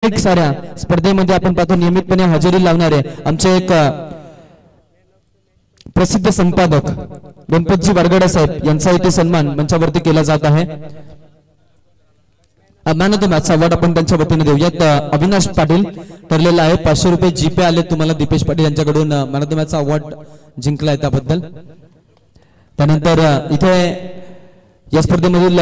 अनेक साऱ्या स्पर्धेमध्ये आपण पाहतो नियमितपणे हजेरी लावणारे आमचे एक प्रसिद्ध संपादक गणपतजी वारगडे साहेब यांचा इथे सन्मान मंचावरती केला जात आहे। Man of the match award आपण त्यांच्या वतीने देऊयात। अविनाश पाटील ठरलेला आहे, 500 रुपये जीपे आले तुम्हाला दीपेश पाटील यांच्याकडून man of the match award जिंकला आहे त्याबद्दल। त्यानंतर इथे या स्पर्धेमधील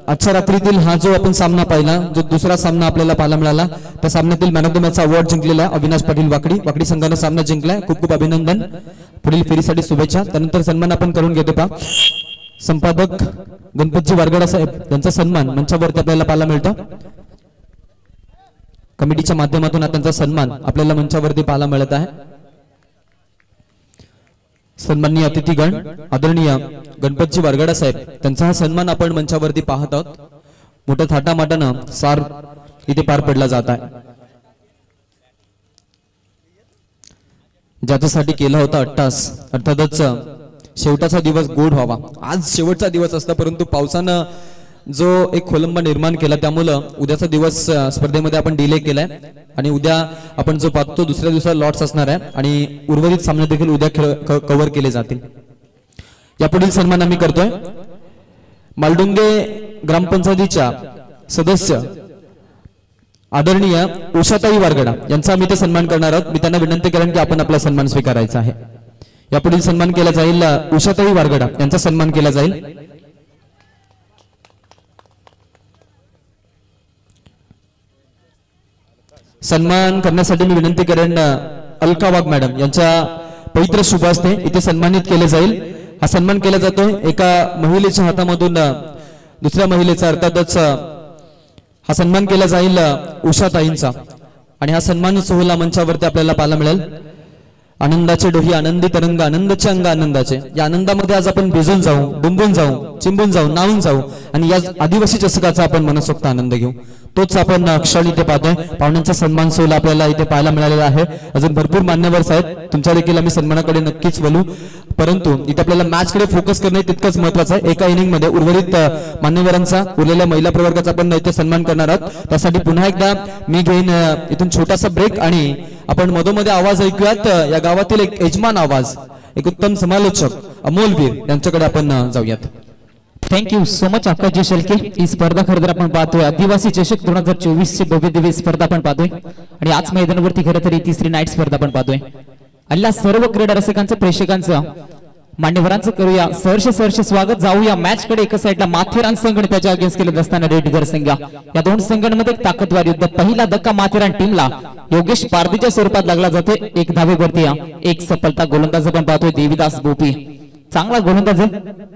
आजच्या रात्रीतील हा जो आपण सामना पाहिला, जो दुसरा सामना आपल्याला पाहायला मिळाला, त्या सामन्यातील man of the match award जिंकलेला आहे अविनाश पाटील वाकडी संघाने सामना जिंकलाय। खूप खूप अभिनंदन, पुढील फेरीसाठी शुभेच्छा। त्यानंतर सन्मान आपण करून घेतो पा संपादक गणपतजी वारगडे साहेब यांचा सन्मान मंचावरती आपल्याला पाहायला मिळतो। कमिटीच्या माध्यमातून त्यांचा सन्मान आपल्याला मंचावरती पाहायला मिळत आहे। सन्माननीय अतिथीगण आदरणीय गणपतजी वारगडे साहेब त्यांचा हा सन्मान आपण मंचावरती पाहत आहोत। मोठ्या थाटामाटानं सार इथे पार पडला जात आहे, ज्याच्यासाठी केला होता अट्टास, अर्थातच शेवटाचा दिवस गोड व्हावा। आज शेवटचा दिवस असता, परंतु पावसानं जो एक खोलंबा निर्माण केला त्यामुळे उद्याचा दिवस स्पर्धेमध्ये आपण डिले केलाय आणि उद्या आपण जो पाहतो दुसऱ्या दिवसाला लॉट्स असणार आहे आणि उर्वरित सामने देखील उद्या कव्हर केले जातील। यापुढील सन्मान आम्ही करतोय मालडुंगे ग्रामपंचायतीच्या सदस्य आदरणीय उषाताई वारगडा यांचा आम्ही ते सन्मान करणार आहोत। मी त्यांना विनंती करेन की आपण आपला सन्मान स्वीकारायचा आहे। यापुढील सन्मान केला जाईल उषाताई वारगडा यांचा सन्मान केला जाईल। सन्मान करण्यासाठी मी विनंती करेन अलका वाघ मॅडम यांच्या पवित्र शुभ हस्ते इथे सन्मानित केले जाईल। हा सन्मान केला जातोय एका महिलेच्या हातामधून दुसऱ्या महिलेचा, अर्थातच हा सन्मान केला जाईल उषाताईंचा आणि हा सन्मान सोहळा मंचावरती आपल्याला पाहायला मिळेल। आनंदाचे डोही आनंदी तरंग आनंदाचे अंग आनंदाचे, या आनंदामध्ये आज आपण भिजून जाऊ, बुंबून जाऊ, चिंबून जाऊ, नावून जाऊ आणि या आदिवासी चषकाचा आपण मनसोक्त आनंद घेऊ। तोच आपण क्षण इथे पाहतोय। पाहुण्यांचा सन्मान सोहळा आपल्याला इथे पाहायला मिळालेला आहे। अजून भरपूर मान्यवर साहेब तुमच्या देखील आम्ही सन्मानाकडे नक्कीच वळू, परंतु इथे आपल्याला मॅच कडे फोकस करणे तितकंच महत्त्वाचं आहे। एका इनिंग मध्ये उर्वरित मान्यवरांचा, उरलेल्या महिला प्रवर्गाचा आपण इथे सन्मान करणार आहोत। त्यासाठी पुन्हा एकदा मी घेईन इथून छोटासा ब्रेक आणि आपण मधोमध्ये आवाज ऐकूयात। या गावातील एक यजमान आवाज, एक उत्तम समालोचक अमोलवीर यांच्याकडे आपण जाऊयात। Thank you so much Akashji Shelke. ही स्पर्धा खरं तर आपण पाहतोय आदिवासी चषक 2024 ची भव्य दिव्य स्पर्धा आपण पाहतोय आणि आज मैदानावरती खरं तर ही तिसरी नाईट स्पर्धा आपण पाहतोय। अल्ला सर्व क्रीडा रसिकांचं, प्रेक्षकांचं, मान्यवरांचं करूया सहर्ष स्वागत। जाऊया मॅच कडे। एका साईडला माथेरान संघ आणि त्याच्या अगेन्स्ट केले असताना रेडगर संघ, या दोन संघांमध्ये एक ताकदवार युद्ध। पहिला धक्का माथेरान टीमला योगेश पारदीच्या स्वरूपात लागला जातोय। एक धावेवरती एक सफलता। गोलंदाज आपण पाहतोय देवीदास बोपी, चांगला गोलंदाज आहे।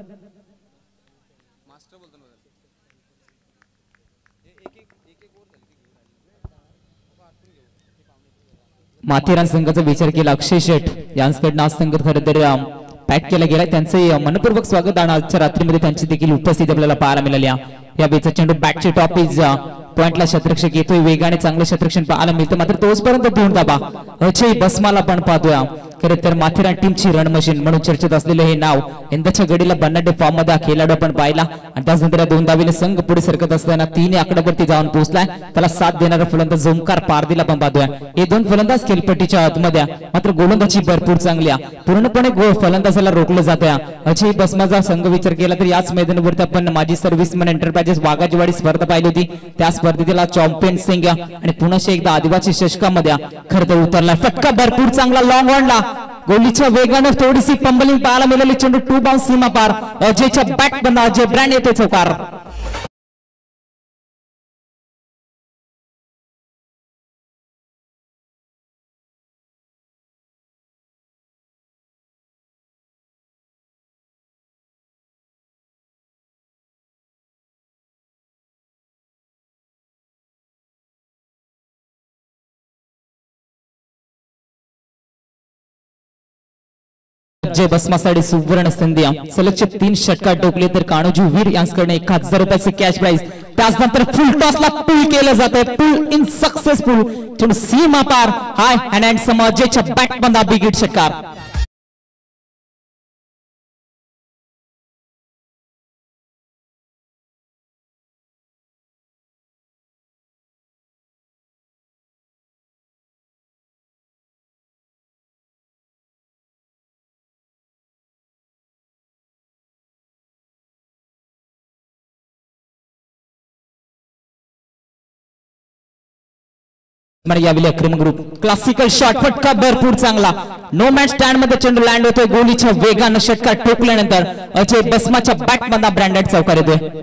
माथेरान संघाचा विचार केला अक्षय शेठ यांच्याकडून आज संघ खरं तर पॅक केला गेला। त्यांचे मनपूर्वक स्वागत आणि आजच्या रात्रीमध्ये त्यांची देखील उपस्थिती आपल्याला पाहायला मिळाली। या बेचा चेंडू बॅटचे टॉप इज पॉइंटला शतरक्षक येतोय, वेगाने चांगलं शतरक्षण पाहायला मिळतं, मात्र तोचपर्यंत देऊन दाबा अजय बसमाला पण पाहतोय। खरं तर माथेरान टीमची रण मशीन म्हणून चर्चेत असलेले हे नाव यंदाच्या घडीला बन्नाटे फॉर्म मध्ये खेळाडू आपण पाहिला आणि त्यानंतर दोन धावेने संघ पुढे सरकत असताना 3 आकड्यावरती जाऊन पोहोचलाय। त्याला साथ देणारा फलंदाज ओमकार पारदीला पण पाहतोय। हे दोन फलंदाज खेळपट्टीच्या आतमध्ये, मात्र गोलंदाजी भरपूर चांगली, पूर्णपणे फलंदाजाला रोखलं जाते। अजय बसमाचा संघ विचार केला तर याच मैदानावरती आपण माजी सर्व्हिसमॅन एंटरप्राइजेस वाघाजीवाडी स्पर्धा पाहिली होती। त्या स्पर्धेला चॅम्पियन संघ आणि पुन्हा एकदा आदिवासी चषकामध्ये खरं तर उतरला। फटका भरपूर चांगला लॉंग ऑनला, गोलीच्या वेगाने थोडीशी पंबलिंग पाहायला मिळाली। चेंडू 2 बाउन्स सीमा पार, अजयच्या बॅट बंद, अजय ब्रँड येते चौकार। अजय बसमासाठी सुवर्ण संधी, सलगच्या 3 षटकार टोकले तर कान्होजी वीर यांच्याकडे 1000 रुपयाचे कॅश प्राइज। त्यानंतर फुल टॉसला पुल केलं जाते, पुल इन सक्सेसफुल, चेंडू सीमा पार, हाय हँड सम अजयच्या बॅट बंद, बिग हिट षटकार। यावेळी अक्रम ग्रुप क्लासिकल शॉट फटका भरपूर चांगला नो मॅच स्टँड मध्ये चेंडू लँड होतोय गोलीच्या वेगानं षटकार ठोकल्यानंतर अजय बसमाच्या बॅट मधला ब्रँडेड चौकार येतोय.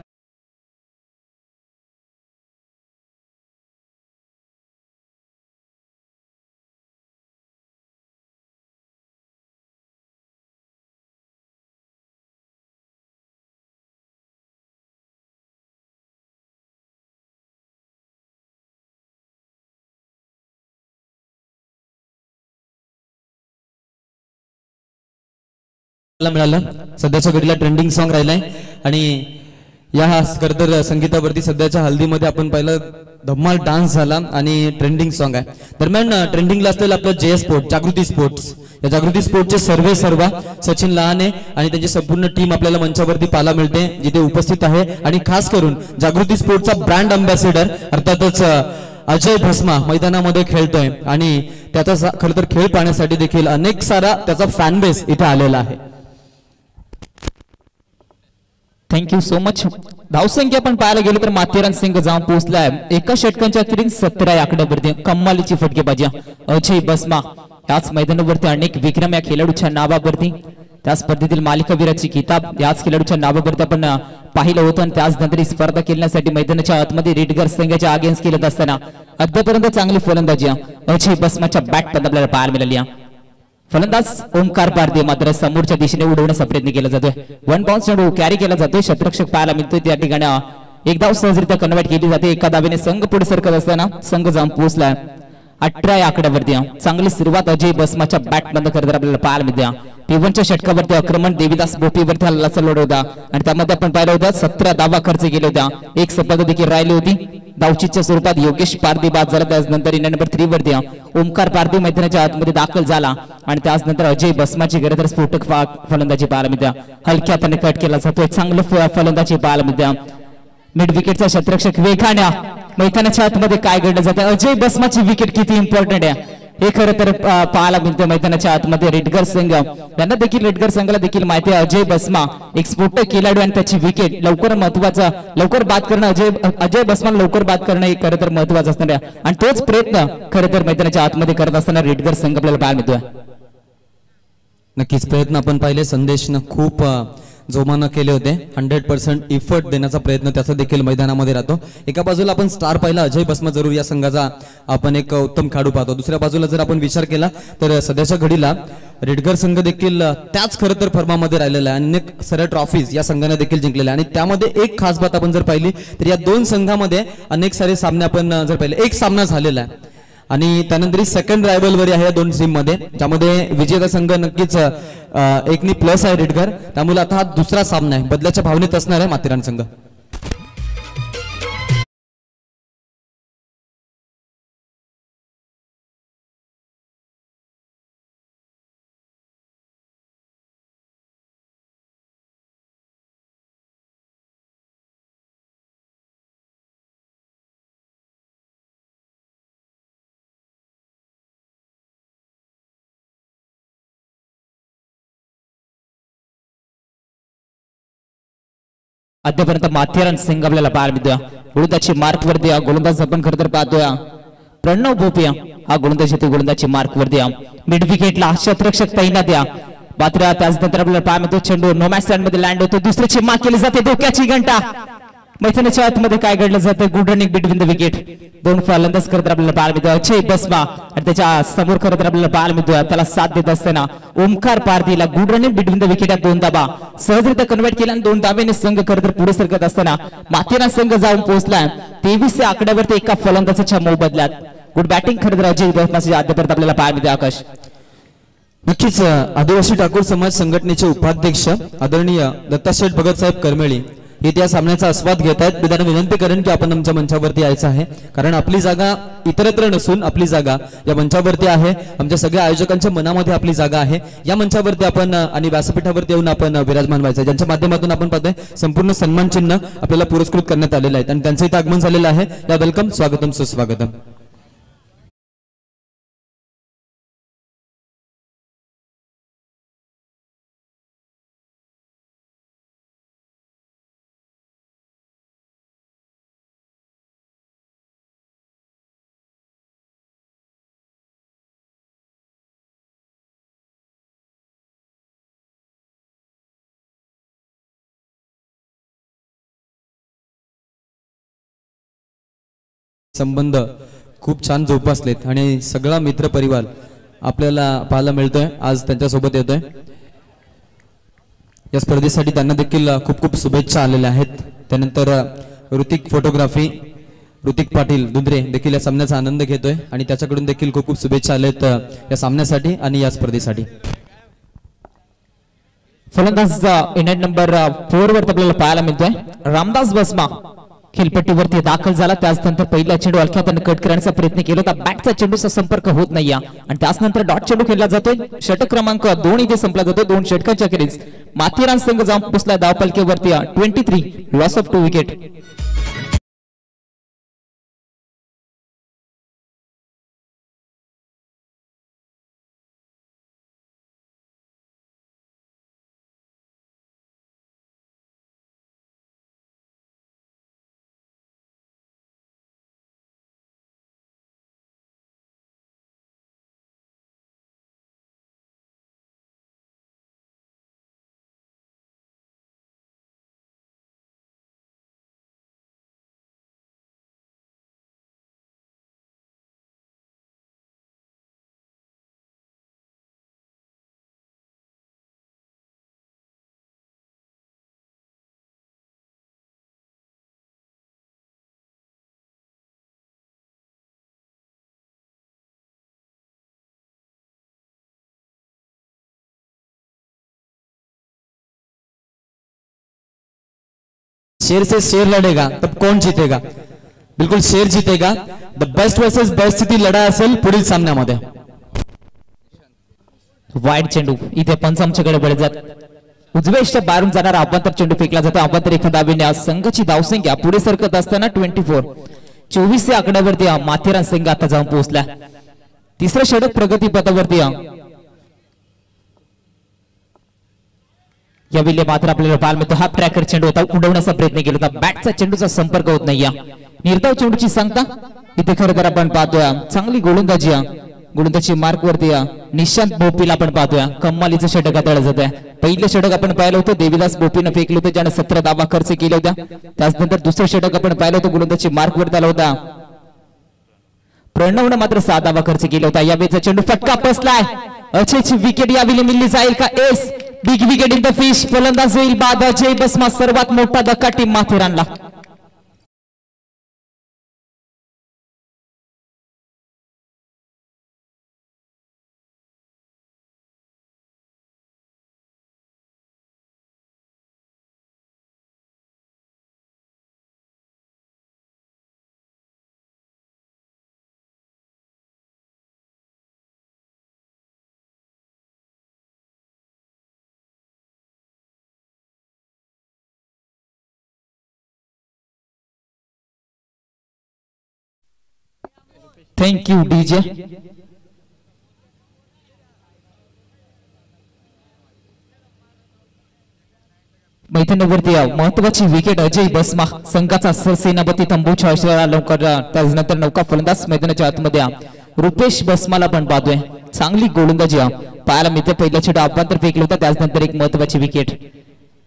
मिळालं सध्याच्या घडीला ट्रेंडिंग सॉन्ग राहिलाय आणि या स्पर्धर संगीतावरती सध्याच्या हल्दीमध्ये आपण पाहिलं धम्माल डान्स झाला आणि ट्रेंडिंग सॉन्ग आहे. दरम्यान ट्रेंडिंगला असलेलं आपलं जे स्पोर्ट जागृती स्पोर्ट्स या जागृती स्पोर्टचे सर्व सचिन लहाने आणि त्यांची संपूर्ण टीम आपल्याला मंचावरती पाहायला मिळते जिथे उपस्थित आहे आणि खास करून जागृती स्पोर्टचा ब्रँड अँबॅसेडर अर्थातच अजय भस्मा मैदानामध्ये खेळतोय आणि त्याचा खरं तर खेळ पाहण्यासाठी देखील अनेक सारा त्याचा फॅन बेस इथे आलेला आहे. Thank you so much. धावसंख्या आपण पाहायला गेलो तर माथेरान संघ जाऊन पोहोचलाय एका षटकांच्या अखेरीस 17 आकड्यावरती कमालीची फटकेबाजी अजय बसमा याच मैदानावरती अनेक विक्रम या खेळाडूच्या नावावरती त्या स्पर्धेतील मालिकावीराची किताब याच खेळाडूच्या नावावरती आपण पाहिलं होतं आणि त्याच नंतर ही स्पर्धा खेळण्यासाठी मैदानाच्या आतमध्ये रेडगर संघाच्या अगेन्स्ट खेळत असताना अद्यापर्यंत चांगली फलंदाजी अजय बसमाच्या बॅट मध्ये आपल्याला पाहायला मिळाली. फलंदाज ओमकार पारदे मात्र समोरच्या दिशेने उडवण्याचा प्रयत्न केला जातोय. वन बाउन्स चेंडू कॅरी केला जातोय क्षेत्ररक्षक पाहायला मिळतोय त्या ठिकाणी एक धाव सहजरित्या कन्वर्ट केली जाते. एका धावेने संघ पुढे सरकत असताना संघ जाऊन पोहोचलाय 18 आकड्यावरती. चांगली सुरुवात अजय बसमाच्या बॅट बंद करत आपल्याला पाहायला मिळते. टी1च्या षटकावरती आक्रमण देवीदास बोपीवरती हल्ला चालवला होता आणि त्यामध्ये आपण पाहिलं होतं 17 धावा खर्च केल्या होत्या. एक सफलता देखील राहिली होती. धावचीच्या स्वरूपात योगेश पारदे बाद झाला. त्यानंतर नंबर 3 वरती ओमकार पारदे मैदानाच्या आतमध्ये दाखल झाला आणि त्यानंतर अजय बसमाची खरं तर स्फोटक फलंदाजी पाहायला मिळते. हलक्यापणे कट केला जातोय. चांगलं फलंदाजी पाहायला मिळते. मिड विकेटचा क्षेत्ररक्षक वेगाने मैदानाच्या आतमध्ये काय घडलं जातं अजय बसमाची विकेट किती इम्पॉर्टंट आहे हे खरं तर पाहायला मिळतं. मैदानाच्या आतमध्ये रेडगर संघ त्यांना देखील रेडगर संघाला देखील माहिती आहे अजय बसमा एक स्फोटक खेळाडू आणि त्याची विकेट लवकर महत्वाचा लवकर बाद करणं अजय बसमा लवकर बाद करणं हे खरं तर महत्वाचं असणार आहे आणि तोच प्रयत्न खरं तर मैदानाच्या आतमध्ये करत असताना रेडगर संघ आपल्याला पाहायला मिळतोय. नक्कीच प्रयत्न आपण पाहिले संदेशनं खूप जोमानं केले होते. 100% इफर्ट देण्याचा प्रयत्न त्याचा देखील मैदानामध्ये राहतो. एका बाजूला आपण स्टार पाहिला अजय बसमा जरूर या संघाचा आपण एक उत्तम खेळाडू पाहतो. दुसऱ्या बाजूला जर आपण विचार केला तर सध्याच्या घडीला रेडगर संघ देखील त्याच खरं तर फॉर्मामध्ये राहिलेला आहे. अनेक साऱ्या ट्रॉफीज या संघाने देखील जिंकलेल्या आणि त्यामध्ये एक खास बात आपण जर पाहिली तर या दोन संघामध्ये अनेक सारे सामने आपण जर पाहिले एक सामना झालेला आहे आणि त्यानंतर सेकंड रायव्हलरी आहे या दोन टीम मध्ये ज्यामध्ये विजेता संघ नक्कीच एकनी प्लस आहे रेडगर. त्यामुळे आता हा दुसरा सामना आहे बदल्याच्या भावनेत असणार आहे माथेरान संघ. अद्यापर्यंत माथेरान संघ आपल्याला पाहायला मिळतोय. गोलंदाजी मार्क वरती गोलंदाज आपण खरं तर पाहतोय प्रणव भोपिया हा गोलंदाजी मार्क वरती मिड विकेटला क्षेत्ररक्षक तैनात मात्र त्यानंतर आपल्याला पाहायला मिळतो चेंडू नो मॅच स्टँड मध्ये लँड होतो. दुसऱ्याची मार्क केली जाते धोक्याची घंटा मैदानाच्या आतमध्ये काय घडलं जातं good running between the wicket. दोन फलंदाज करत आपल्याला पाहायला मिळतो अजय बसमा आणि त्याच्या समोर खरं तर आपल्याला पाहायला मिळतो त्याला साथ देत असताना ओमकार पारदीला good running between the wicket या दोन धाबा सहजरित्या कन्वर्ट केला आणि दोन धाब्याने संघ खरं तर पुढे सरकत असताना माथेरान संघ जाऊन पोहोचला 23 आकड्यावरती एका फलंदाजाच्या मोबदल्यात. गुड बॅटिंग खरं तर अजय बसमाची अद्यापर्यंत आपल्याला पाहायला मिळते. आकाश नक्कीच आदिवासी ठाकूर समाज संघटनेचे उपाध्यक्ष आदरणीय दत्ताशेठ भगतसाहेब करमेळी हे त्या सामन्याचा आस्वाद घेत आहेत. मी त्यांना विनंती करेन की आपण आमच्या मंचावरती यायचं आहे कारण आपली जागा इतरत्र नसून आपली जागा या मंचावरती आहे. आमच्या सगळ्या आयोजकांच्या मनामध्ये आपली जागा आहे. या मंचावरती आपण आणि व्यासपीठावरती येऊन आपण विराजमान व्हायचं ज्यांच्या माध्यमातून आपण पाहतोय संपूर्ण सन्मान चिन्ह आपल्याला पुरस्कृत करण्यात आलेलं आहे आणि त्यांचं इथे आगमन झालेलं आहे. या वेलकम स्वागतम सुस्वागतम. संबंध खूप छान जोपासलेत आणि सगळा मित्र परिवार आपल्याला पाहायला मिळतोय, आज त्यांच्यासोबत येतोय। या स्पर्धेसाठी त्यांना देखील खूप खूप शुभेच्छा आलेल्या आहेत। त्यानंतर ऋतिक फोटोग्राफी ऋतिक पाटील दुंद्रे देखील या सामन्याचा आनंद घेतोय आणि त्याच्याकडून देखील खूप खूप शुभेच्छा आलेत या सामन्यासाठी आणि या स्पर्धेसाठी। फलंदाज इंडियन नंबर 4 वर आपल्याला पाहायला मिळतोय रामदास बसमा खेळपट्टीवरती दाखल झाला। त्यानंतर पहिला चेंडू हलक्या त्याने कट करण्याचा प्रयत्न केला होता, बॅटचा चेंडूचा संपर्क होत नाही आणि त्यानंतर डॉट चेंडू खेळला जातोय। षटक क्रमांक 2 इथे संपला जातो। 2 षटकांच्या अखेरीस माथेरान संघ जाऊन पोहोचला धावपलकेवरती 23 लॉस ऑफ 2 विकेट। शेर से शेर लड़ेगा तब कौन जीतेगा? बिल्कुल शेर जीतेगा। द बेस्ट वर्सेस बेस्ट ती लढा असेल पुढील सामन्यामध्ये। वाईड चेंडू इथे पंचांच्याकडे बळे जात उजव्याच्या बाहेरून जाणारा अभ्यंतर चेंडू फेकला जातो। अभ्यंतर एका धावेने संघाची धावसंख्या पुढे सरकत असताना 24 या आकड्यावरती माथेरान संघ आता जाऊन पोहोचला। तिसरं षटक प्रगती पथावरती यावेळी मात्र आपल्याला पाहायला मिळतो हाफ ट्रॅकर चेंडू होता, उडवण्याचा प्रयत्न केला होता, बॅटचा चेंडूचा संपर्क होत नाही। निर्धाव चेंडूची सांगता इथे खरं तर आपण पाहतोय चांगली गोलंदाजी मार्क वरती निशांत बोपीला आपण पाहतोय कमालीचं षटक हाताळलं जात आहे। पहिलं षटक आपण पाहिलं होतं देवीदास बोपीनं फेकलं होतं, ज्याने 17 धावा खर्च केल्या होत्या। त्यानंतर दुसरं षटक आपण पाहिलं होतं गोलंदाजी मार्क वरती आला होता, प्रणवनं मात्र 6 धावा खर्च केला होता। यावेळीचा चेंडू फटका बसलाय, अक्षयची विकेट यावेळी मिळली जाईल का? S big wicket in the fish. फलंदाज होईल बाद अजय बसमा, सर्वात मोठा धक्का टीम माथेरानला। Thank you DJ. मैदानावरती महत्वाची विकेट अजय बसमा, संघाचा सेनापती तंबूच्या आश्रयाला लवकर। त्यानंतर नौका फलंदाज मैदानाच्या आतमध्ये रुपेश बसमाला पण पाहतोय, चांगली गोलंदाजी पाहायला मिळते। पहिला चेंडू अभ्यंतर फेकला होता, त्यानंतर एक महत्वाची विकेट।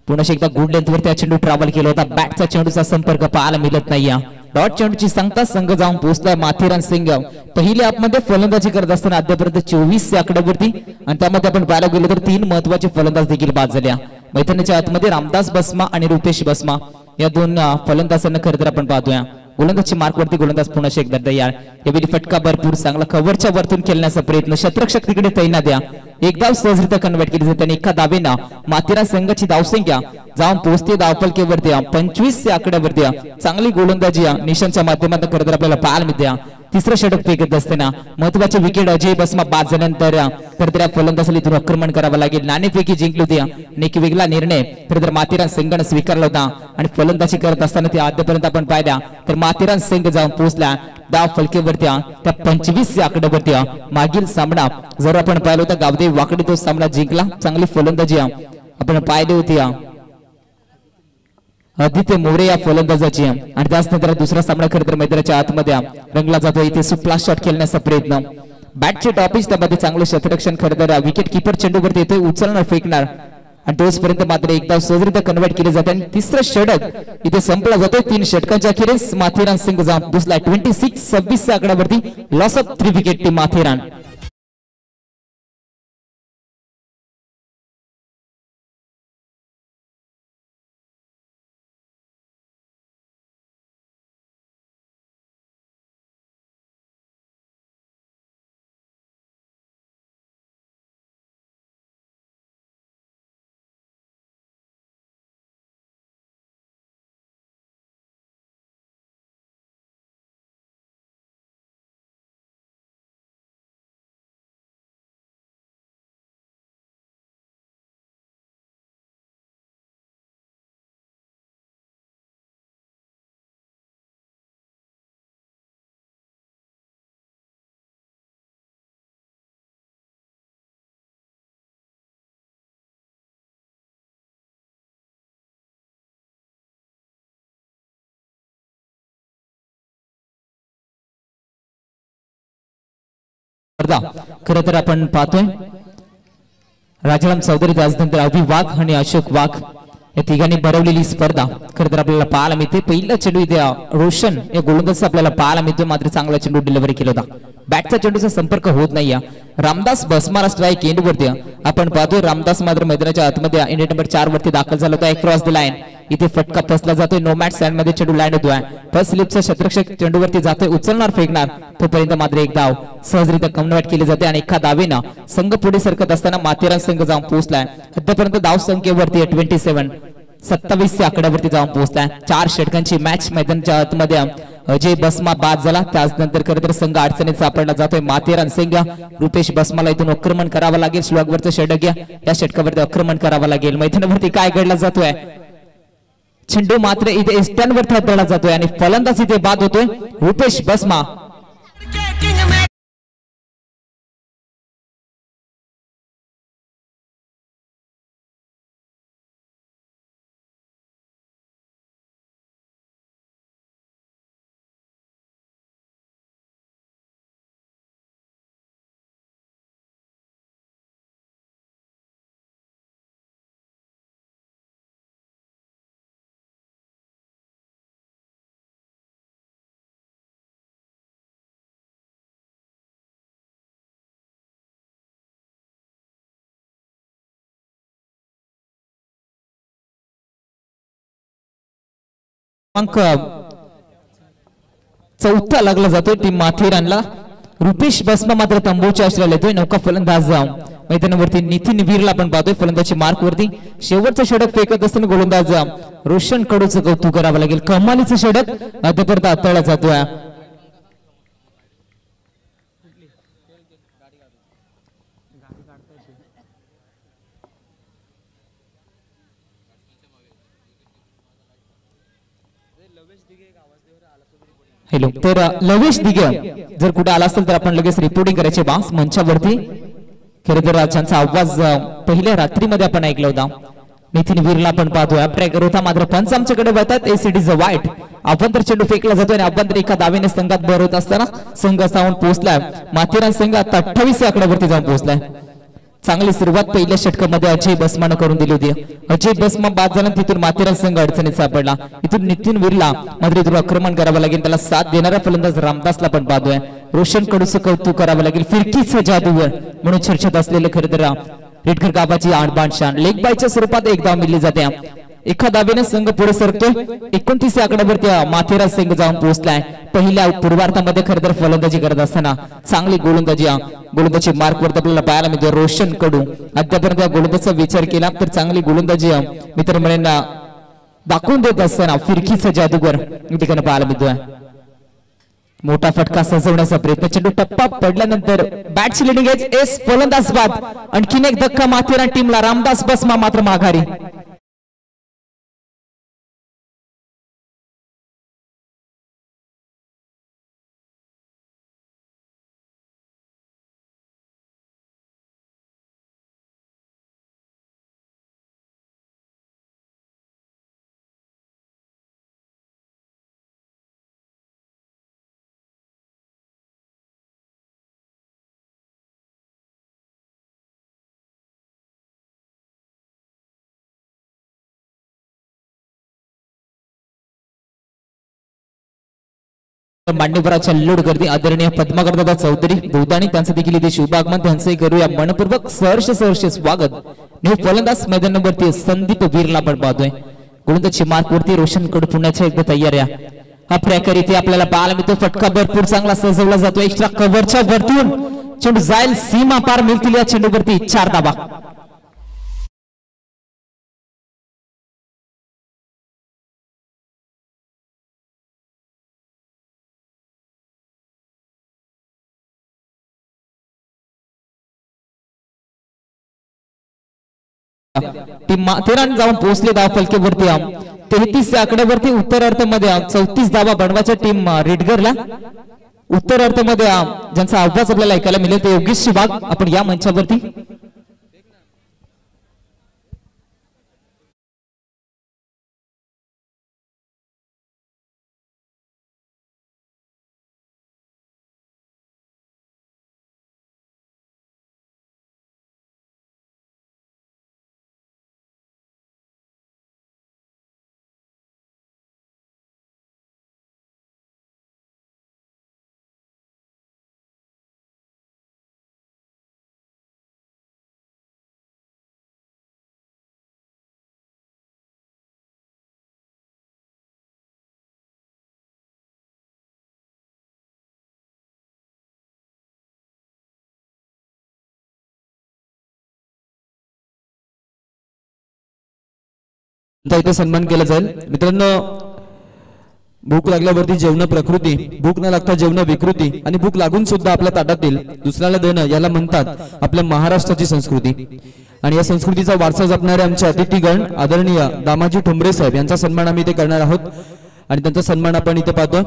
पुन्हा एकदा गुड लेंथवर त्या चेंडू ट्रॅव्हल केला होता, बॅटचा चेंडूचा संपर्क पाहायला मिळत नाही। डॉट चेंडूची सांगता संघ जाऊन पोहोचलाय माथेरान संघ। पहिल्या आपमध्ये फलंदाजी करत असताना अद्यापर्यंत 24 या आकड्यावरती आणि त्यामध्ये आपण पाहायला गेलो तर 3 महत्वाचे फलंदाज देखील बाद झाल्या। मैदानाच्या आतमध्ये रामदास बसमा आणि रुपेश बसमा या 2 फलंदाजांना खरं तर आपण पाहतोय। गोलंदाजी मार्कवरती गोलंदाज पुन्हा एकदा तयार, यावेळी फटका भरपूर चांगला कव्हरच्या वरतून खेळण्याचा प्रयत्न, शत्रक्षक तैनात द्या। एक धाव सहजरित्या कन्वर्ट केली जाते आणि एका धावेनं माथेरान संघाची धावसंख्या जाऊन पोहोचते धावपलकेवरती 25 या आकड्यावरती। चांगली गोलंदाजी निशांच्या माध्यमातून खरं तर आपल्याला पाहायला मिळते। तिसरं षटक फेकत असताना महत्वाची विकेट अजय बसमा बाद झाल्यानंतर खरं तर फलंदाजाला इथून आक्रमण करावं लागेल। नाणेफेकी जिंकली होती आणि एक वेगळा निर्णय खरं तर माथेरान संघाने स्वीकारला होता आणि फलंदाजी करत असताना ते आतापर्यंत आपण पाहिल्या तर माथेरान संघ जाऊन पोहोचला धाव फलकेवरती त्या 25 या आकड्यावरती। मागील सामना जर आपण पाहिलं होता गावदेवी वाकडी तो सामना जिंकला, चांगली फलंदाजी आपण पाहिली होती आदित्य मोरे या फलंदाजाची आणि त्यानंतर दुसरा सामना खरं तर मैदानाच्या आतमध्ये रंगला जातो। इथे सुप्ला शॉट खेळण्याचा प्रयत्न, बॅटचे टॉपिच त्यामध्ये चांगलं क्षेत्ररक्षण खरं तर विकेट किपर चेंडूवरती येतोय, उचलणार फेकणार आणि तोचपर्यंत मात्र एकदा सहजरित्या कन्वर्ट केले जाते आणि तिसरं षटक इथे संपला जातोय 3 षटकांच्या अखेरीस माथेरान संघ जाऊन दुसरा 26-26 आकड्यावरती loss of 3 wicket team Matheran. खरं तर आपण पाहतोय राजाराम चौधरी त्यानंतर अभि वाघ आणि अशोक वाघ या तिघांनी भरवलेली स्पर्धा खरं तर आपल्याला पाहायला मिळते. पहिला चेंडू इथे रोशन या गोलंदाजाचा आपल्याला पाहायला मिळतोय, मात्र चांगला चेंडू डिलिव्हरी केला होता. बॅटचा चेंडूचा संपर्क होत नाही. रामदास बसमारा स्ट्राईक एंड वरती आपण पाहतोय. रामदास मात्र मैदानाच्या आतमध्ये इंडिया नंबर 4 वरती दाखल झाला होता. क्रॉस द लाईन इथे फटका फसला जातोय. नो मॅट सँड मध्ये चेंडू लँड होतोय. फर्स्ट स्लिपचा शतरक्षक चेंडूवरती जातोय, उचलणार फेकणार तोपर्यंत मात्र एक धाव सहजरित्या कन्वर्ट केली जाते आणि एका धावेनं संघ पुढे सरकत असताना माथेरान संघ जाऊन पोहोचलाय. आतापर्यंत धाव संख्येवरती 27 आकड्यावरती जाऊन पोहोचलाय. 4 षटकांची मॅच मैदानाच्या आतमध्ये अजय बसमा बाद झाला. त्यानंतर खरं तर संघ अडचणीत सापडला जातोय. माथेरान संघ रुपेश बसमाला इथून आक्रमण करावं लागेल. स्लॉगवरचं षटक या षटकावरती आक्रमण करावं लागेल. मैदानावरती काय घडला जातोय, चेंडू मात्र इथे स्टँडवरती हाताळला जातोय आणि फलंदाज इथे बाद होतोय रुपेश बसमा. चौथा लागला जातोय टीम माथेरानला. रुपेश बसमा मात्र तंबूच्या आश्रयाला येतोय. नौका फलंदाज मैदानावरती नितीन वीरला आपण पाहतोय फलंदाजी मार्क वरती. शेवटचं षटक फेकत असताना गोलंदाज रोशन कडूचं कौतुक करावं लागेल. कमालीचं षटक आतापर्यंत हाताळला जातोय. हॅलो, तर लवेश दिघे जर कुठे आला असेल तर आपण लगेच रिपोर्टिंग करायचे बास मंचावरती. खरं तर त्यांचा आवाज पहिल्या रात्रीमध्ये आपण ऐकला होता. नितीन वीरला आपण पाहतोय. अप्रेकर होता मात्र पंच आमच्याकडे वळतात. एसीडी ज वाईट आपण तर चेंडू फेकला जातोय आणि आपण तर एका दावेने संघात भर होत असताना संघ जाऊन पोहोचलाय. माथेरान संघ आता 28 आकड्यावरती जाऊन पोहोचलाय. चांगली सुरुवात पहिल्या षटकामध्ये अजय बसमानं करून दिली होती. अजय बसमा बाद झाला, तिथून माथेरान संघ अडचणीत सापडला. इथून नितीन वीरला मात्र इथून आक्रमण करावं लागेल. त्याला साथ देणारा फलंदाज रामदासला पण पाहतोय. रोशन कडूचं कौतुक करावं लागेल. फिरकीचं जादूगर म्हणून चर्चेत असलेलं खरं तर रेडकर गावाची आणबाण शान लेग बायच्या स्वरूपात एक धाव मिळली जाते. एका धावेने संघ पुढे सरकतोय. 29 आकड्यावरती माथेरान संघ जाऊन पोहोचलाय. पहिल्या पूर्वार्धामध्ये खरं तर फलंदाजी करत असताना चांगली गोलंदाजी मार्क वरती आपल्याला पाहायला मिळते. रोशन कडू अद्यापर्यंत गोलंदाजीचा विचार केला तर चांगली गोलंदाजी मित्रमंडळींना दाखवून देत असताना फिरकीचा जादूगर ठिकाणी पाहायला मिळतोय. मोठा फटका सजवण्याचा प्रयत्न. चेंडू टप्पा पडल्यानंतर बॅटची लिडिंग एज फलंदाज बाद. आणखीन एक धक्का माथेरान टीमला. रामदास बसमा मात्र माघारी. मान्यवराच्या लोड गर्दी आदरणीय पद्माकर दादा चौधरी बौद्धानी त्यांचं देखील इथे शुभागमन त्यांचंही करूया मनपूर्वक सहर्ष स्वागत. न्यू फलंदाज मैदानावरती संदीप वीरला पण पाहतोय. गोलंदाजी मार्कवरती रोशन कड पुण्याच्या एकदा तयार आहे. हा प्रकार इथे आपल्याला पाहायला मिळतो. फटका भरपूर चांगला सजवला जातो. एक्स्ट्रा कव्हरच्या वरतून चेंडू जाईल सीमा पार मिळतील या चेंडूवरती 4 धावा. टीम माथेरान जाऊन पोहोचले धाव फलकेवरती 33 आकड्यावरती उत्तरार्धामध्ये 34 धावा बनवायच्या टीम रेडगरला. उत्तरार्धामध्ये ज्यांचा आवाज आपल्याला ऐकायला मिळेल ते योगेश वाघ आपण या मंचावरती. इथे सन्मान केला जाईल. मित्रांनो, भूक लागल्यावरती जेवण प्रकृती, भूक न लागता जेवण विकृती आणि भूक लागून सुद्धा आपल्या ताटातील दुसऱ्याला देणं याला म्हणतात आपल्या महाराष्ट्राची संस्कृती. आणि या संस्कृतीचा वारसा जपणारे आमचे अतिथीगण आदरणीय दामाजी ठोंबरे साहेब यांचा सन्मान आम्ही इथे करणार आहोत. आणि त्यांचा सन्मान आपण इथे पाहतो.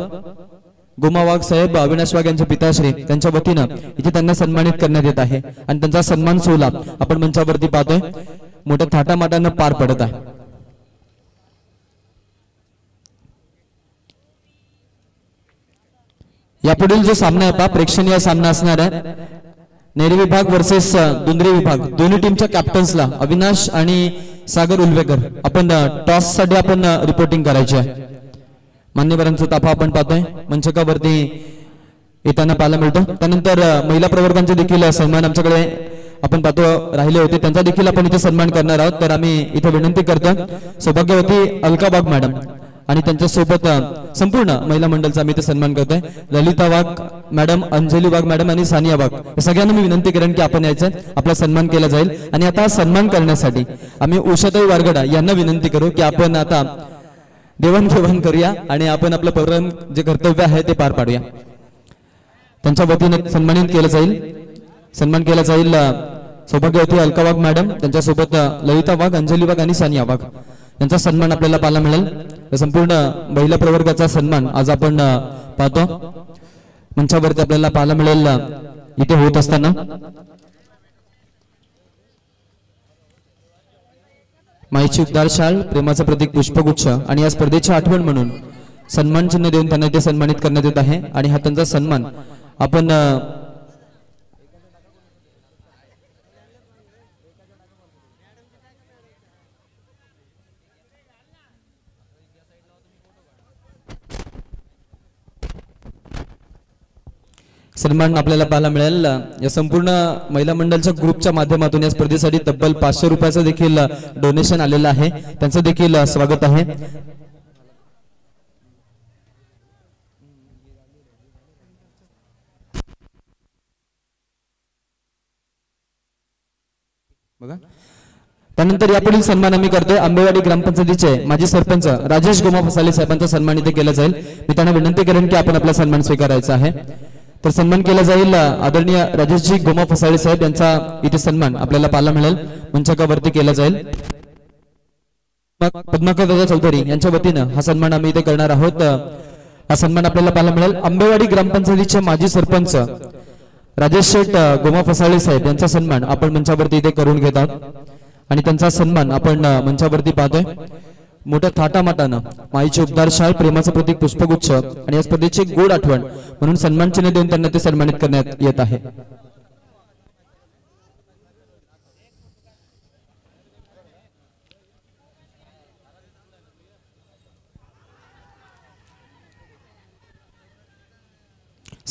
गोमा वाघ साहेब, अविनाश वाघ यांचे पिताश्री त्यांच्या वतीनं इथे त्यांना सन्मानित करण्यात येत आहे. आणि त्यांचा सन्मान सोहळा आपण मंचावरती पाहतोय. मोठ्या थाटामाटानं पार पडत आहे. यापुढील जो सामना आहे प्रेक्षणीय सामना असणार आहे. नेरी विभाग वर्सेस दुंद्री विभाग. दोन्ही टीमच्या कॅप्टन्सला अविनाश आणि सागर उल्वेकर आपण टॉस साठी आपण रिपोर्टिंग करायची आहे. मान्यवरांचा ताफा आपण पाहतोय मंचकावरती येताना पाहायला मिळतो. त्यानंतर महिला प्रवर्गांचे देखील सन्मान आमच्याकडे आपण पाहतो राहिले होते, त्यांचा देखील आपण इथे सन्मान करणार आहोत. तर आम्ही इथे विनंती करतो सौभाग्यवती अलका वाघ मॅडम आणि त्यांच्या सोबत संपूर्ण महिला मंडळाचा आम्ही इथे सन्मान करतोय. ललिता वाघ मॅडम, अंजली वाघ मॅडम आणि सानिया वाघ या सगळ्यांना मी विनंती करेन की आपण यायचं, आपला सन्मान केला जाईल. आणि आता सन्मान करण्यासाठी आम्ही उषाताई वारगडा यांना विनंती करू की आपण आता देवाणघेवाण करूया आणि आपण आपलं प्रोग्राम जे कर्तव्य आहे ते पार पाडूया. त्यांच्या वतीने सन्मानित केलं जाईल. सन्मान केला जाईल सौभाग्यवती अलका वाघ मॅडम, त्यांच्यासोबत ललिता वाघ, अंजली वाघ आणि सानिया वाघ यांचा सन्मान आपल्याला पाहायला मिळेल. संपूर्ण महिला प्रवर्गाचा सन्मान आज आपण पाहतो मंचावरती आपल्याला पाहायला मिळेल इथे होत असताना. माईची उद्धार शाल, प्रेमाचं प्रतीक पुष्पगुच्छ आणि या स्पर्धेची आठवण म्हणून सन्मान चिन्ह देऊन त्यांना इथे सन्मानित करण्यात येत आहे. आणि हा त्यांचा सन्मान आपण सन्मान आपल्याला पाहायला मिळेल. या संपूर्ण महिला मंडळाच्या ग्रुपच्या माध्यमातून या स्पर्धेसाठी तब्बल 500 रुपयाचं देखील डोनेशन आलेलं आहे. त्यांचं देखील स्वागत आहे. बघा, त्यानंतर यापुढील सन्मान आम्ही करतोय आंबेवाडी ग्रामपंचायतीचे माजी सरपंच राजेश गोमा फसाले साहेबांचा सन्मान इथे केला जाईल. मी त्यांना विनंती करेन की आपण आपला सन्मान स्वीकारायचा आहे. तर सन्मान केला जाईल आदरणीय राजेशजी गोमा फसाळे साहेब यांचा इथे सन्मान आपल्याला पाहायला मिळेल. मंचकावरती केला जाईल. पद्माकर दादा चौधरी यांच्या वतीनं हा सन्मान आम्ही इथे करणार आहोत. हा सन्मान आपल्याला पाहायला मिळेल. आंबेवाडी ग्रामपंचायतीचे माजी सरपंच राजेश शेठ गोमा फसाळे साहेब यांचा सन्मान आपण मंचावरती इथे करून घेत आहोत. आणि त्यांचा सन्मान आपण मंचावरती पाहतोय. मोठ्या थाटामाटानं माईची उद्धार शाल, प्रेमाचं प्रतीक पुष्पगुच्छ आणि या स्पर्धेची गोड आठवण म्हणून सन्मान चिन्ह देऊन त्यांना ते सन्मानित करण्यात येत आहे.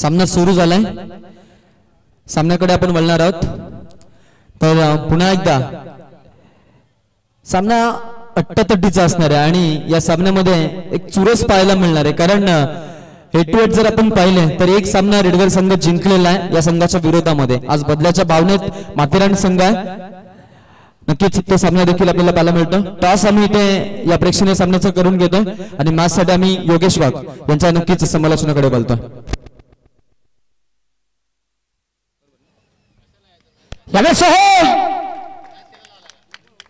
सामना सुरू झालाय. सामन्याकडे आपण वळणार आहोत. तर पुन्हा एकदा सामना अट्टातट्टीचा असणार आहे आणि या सामन्यामध्ये एक चुरस पाहायला मिळणार आहे. कारण हेड टू हेड जर आपण पाहिले तर एक सामना रेडगर संघ जिंकलेला आहे या संघाच्या विरोधामध्ये. आज बदल्याच्या भावनेत माथेरान संघ आहे. नक्कीच तो सामना देखील आपल्याला पाहायला मिळतो. टॉस आम्ही इथे या प्रेक्षणीय सामन्याचा करून घेतोय आणि मॅचसाठी आम्ही योगेश वाघ यांच्या नक्कीच समालोचनाकडे बोलतोय.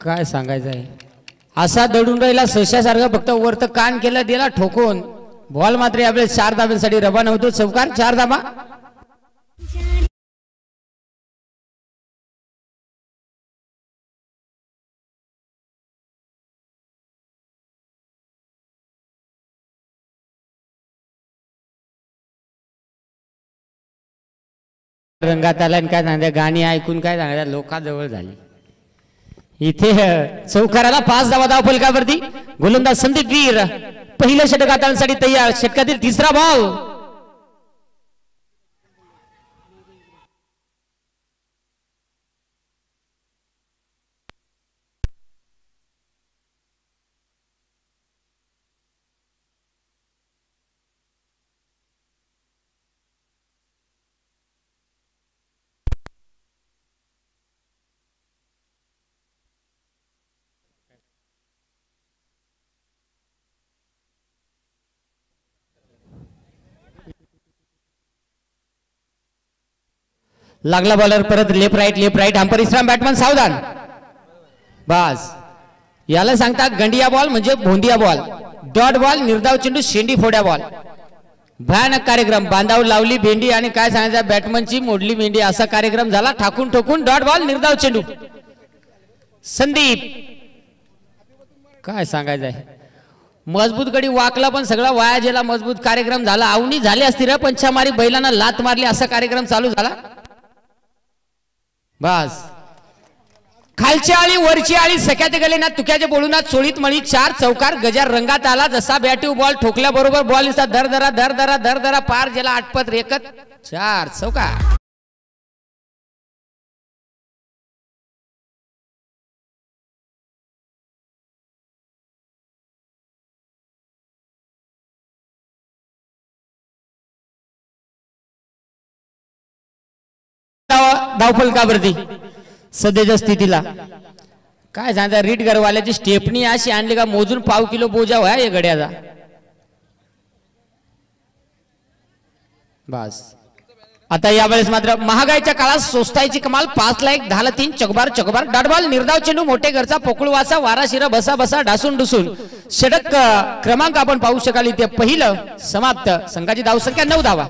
काय सांगायचं आहे, असा दडून राहिला सश्यासारखा, फक्त वरत कान केलं दिला ठोकून. बॉल मात्र यावेळेस 4 धाब्यांसाठी रवाना होतो. चौकार 4 धाबा. रंगात आला काय सांगता, गाणी ऐकून काय सांगता, लोकांजवळ झाली. इथे चौकाराला 5 धावा धाव फलकावरती. गोलंदाज संदीप वीर पहिल्या षटकासाठी तयार. षटकातील तिसरा बॉल. लागला बॉलर परत लेफ्ट राईट अंपर इस्लाम बॅटमन सावधान. बस याला सांगतात गंडिया बॉल म्हणजे भोंदिया बॉल. डॉट बॉल निर्धाव चेंडू शेंडी फोड्या बॉल. भयानक कार्यक्रम. बांधावर लावली भेंडी आणि काय सांगायचं बॅटमनची मोडली भेंडी असा कार्यक्रम झाला. ठाकून ठोकून डॉट बॉल निर्धाव चेंडू. संदीप काय सांगायचं आहे, मजबूत गडी वाकला पण सगळा वाया गेला. मजबूत कार्यक्रम झाला. आवणी झाली असती रे, पंचामारी बैलांना लात मारली असा कार्यक्रम चालू झाला. बस खालची आळी वरची आळी सख्याचे गले ना तुक्याचे बोलूनात सोळीत मळी. 4 चौकार. गजार रंगात आला. जसा बॅटिव बॉल ठोकल्या बरोबर बॉल दर पार गेला. आटपत रेकत 4 चौकार. धावफलकावरती सध्याच्या स्थितीला काय सांगता, रीट गरवाल्याची स्टेपनी अशी आणली का मोजून पाव किलो बोजा व्हाय या गड्याचा. बस आता यावेळेस मात्र महागाईच्या काळात स्वस्ताईची कमाल. 5 ला 1 10 ला 3 चकबार. डॉटबॉल निर्धाव चेंडू मोठे घरचा पोकळवाचा वारा शिरा बसा ढासून डुसून. षटक क्रमांक आपण पाहू शकाल इथे पहिलं समाप्त. संघाची धावसंख्या 9 धावा.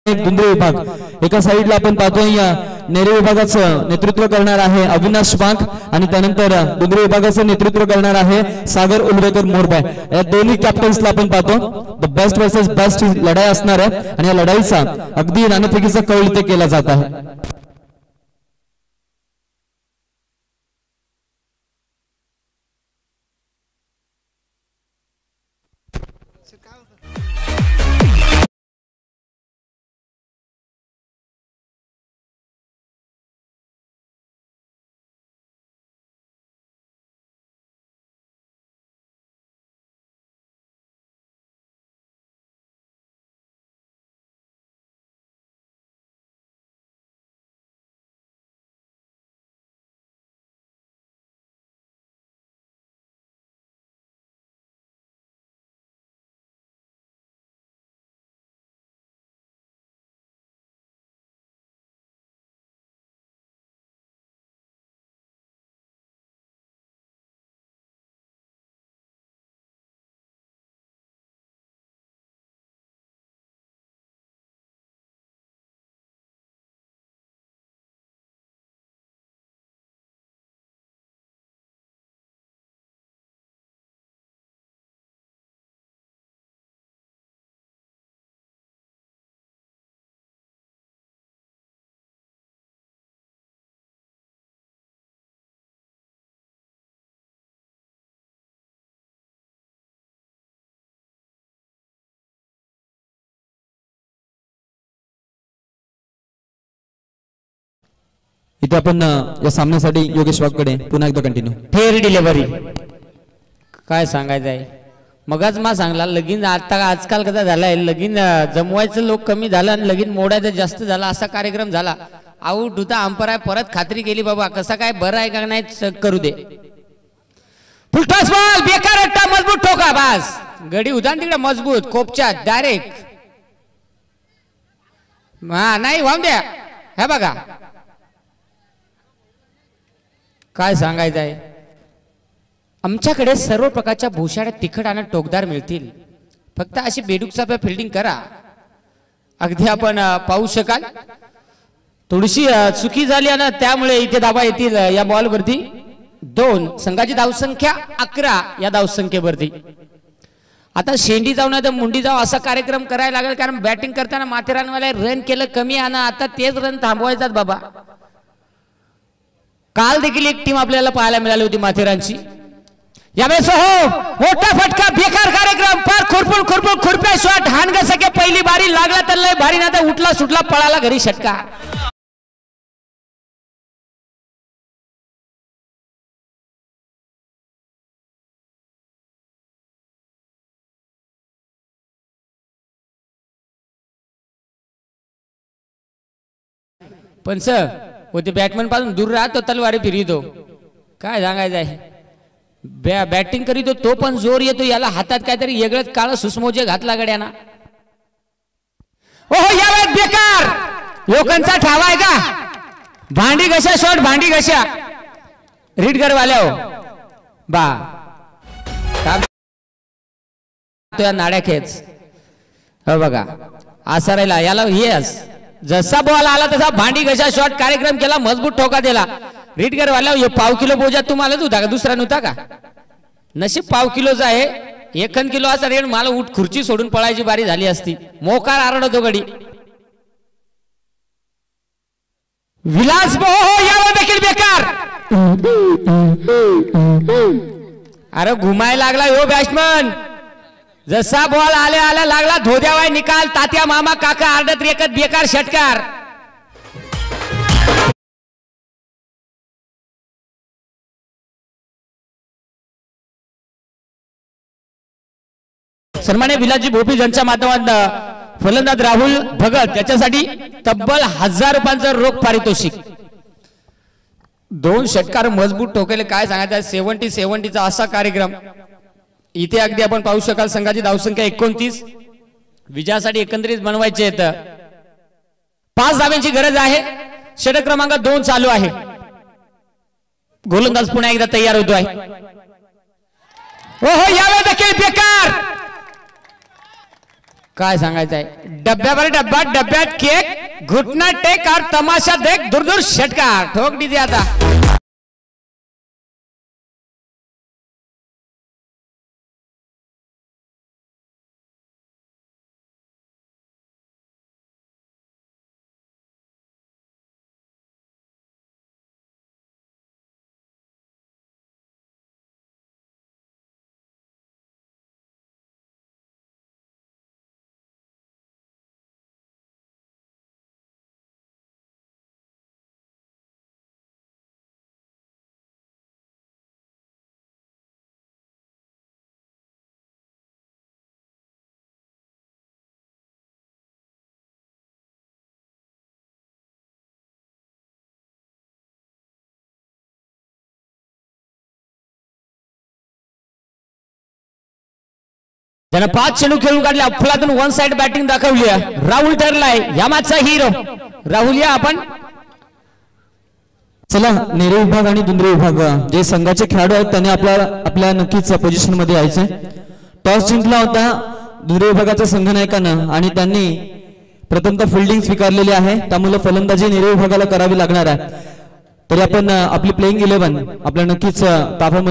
दुंद्रे विभाग एका साईडला आपण पाहतोय. या नेरे विभागाचं नेतृत्व करणार आहे अविनाश वाघ आणि त्यानंतर दुंद्रे विभागाचं नेतृत्व करणार आहे सागर उलवेकर मोरबाय. या दोन्ही कॅप्टन्सला आपण पाहतो. द बेस्ट वर्सेस बेस्ट ही लढाई असणार आहे आणि या लढाईचा अगदी नाणेफेकीचा कौल इथे केला जात आहे. इथे आपण या सामन्यासाठी योगेश वाघकडे पुन्हा एकदा कंटिन्यू. Fair delivery. काय सांगायचं आहे, मगच मा सांगला लगीन आता आजकाल कसा झालाय, लगीन जमवायचं लोक कमी झालं आणि लगीन मोडायचं जास्त झाला, असा कार्यक्रम झाला. आऊट होता अंपायर परत खात्री केली बाबा कसा काय बरं आहे का नाही चेक करू दे. फुलटॉस बॉल बेकार अट्टा मजबूत ठोका. बास गडी होता तिकडे मजबूत कोपच्या डायरेक्ट. हा नाही वाहून द्या. हे बघा काय सांगायचं आहे, आमच्याकडे सर्व प्रकारच्या भुशाड्या तिखट आणि टोकदार मिळतील. फक्त अशी बेडूकसाप फिल्डिंग करा. अगदी आपण पाहू शकाल थोडीशी चुकी झाली आणि त्यामुळे इथे धाबा येतील या बॉलवरती. 2 संघाची धावसंख्या 11 या धावसंख्येवरती. आता शेंडी जाऊ नाही तर मुंडी जाऊ असा कार्यक्रम करायला लागेल, कारण बॅटिंग करताना माथेरानवाले रन केलं कमी आणि आता तेच रन थांबवायचात बाबा. काल देखील एक टीम आपल्याला पाहायला मिळाली होती माथेरानची. यावेळेस हो मोठा फटका बेकार कार्यक्रम. फार खुरपून खुरप्या शॉट हान ग सके. पहिली बारी लागला तर लय भारी, ना तर उठला सुटला पळाला घरी षटका. पण सर होते बॅटमॅन पासून दूर राहतो, तलवारी फिरतो. काय सांगायचं आहे, बॅटिंग करीतो तो पण जोर येतो. याला हातात काहीतरी वेगळंच काळ सुसमोजे घातला गड्याना. ओहो यावेळेस बेकार लोकांचा ठावा आहे का. भांडी घशा शॉट भांडी घशा रीडगर वाल्या बा नाड्या खेच. हो बघा असा राहिला याला येस. जसा बॉल आला तसा भांडी घशा शॉट कार्यक्रम केला, मजबूत ठोका दिला. रीडगर वाल्या पाव किलो बोजा तुम्हालाच होता का, दुसरा नव्हता का. नशीब पाव किलोचा आहे. 1 किलो असा रेड मला उठ खुर्ची सोडून पळायची बारी झाली असती. मोकार आरडतो गडी. विलास यावर देखील बेकार. अरे घुमायला लागला यो बॅट्समन. जसा बॉल आल्या लागला धोद्यावाय निकाल. तात्या मामा काका आरडत रेकत बेकार षटकार. सन्मान्य विलासजी भोपी यांच्या माध्यमातून फलंदाज राहुल भगत याच्यासाठी तब्बल 1000 रुपयांचं रोख पारितोषिक. 2 षटकार मजबूत ठोकेले. काय सांगायचं 70-70चा असा कार्यक्रम. इथे अगदी आपण पाहू शकाल संघाची धावसंख्या 29. विजयासाठी एकंदरीत बनवायचे आहेत. 5 धाव्यांची गरज आहे. षटक क्रमांक 2 चालू आहे. गोलंदाज पुन्हा एकदा तयार होतोय. ओहो यावेळी देखील बेकार. काय सांगायचं आहे, डब्यावर डब्बा डब्यात केक घुटना टेक और तमाशा देख दूर दूर षटकार. ठोक दीजिए आता. ज्यानं 5 चेंडू खेळून काढले. अफलातून 1 साइड बॅटिंग दाखवली. राहुल ठरलाय यामाचा हिरो. राहुल या आपण. चला नेहरू विभाग आणि दुंद्रे विभाग जे संघाचे खेळाडू आहेत त्यांनी आपल्या नक्कीच पोझिशन मध्ये यायचंय. टॉस जिंकला होता दुंद्रे विभागाच्या संघनायकानं आणि त्यांनी प्रथमतः फिल्डिंग स्वीकारलेली आहे. त्यामुळे फलंदाजी नेहरू विभागाला करावी लागणार आहे. तरी आपण आपली प्लेइंग 11 आपल्या नक्कीच ताफ्यामध्ये